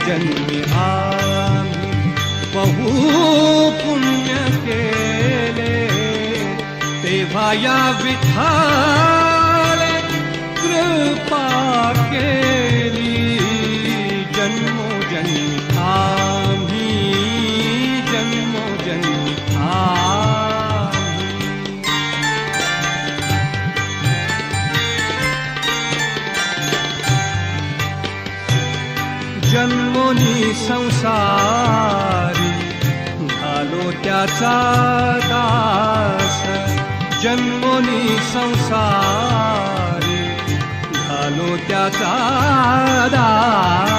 जन्मी आम्ही बहु पुण्य केले, तेव्हा या विठ्ठले कृपा केली. जन्मोजन्मी आम्ही, जन्मोजन्मी आम्ही. जन्मोनी संसारी झालो त्याचा दास, जन्मोनी संसारी झालो त्याचा दास.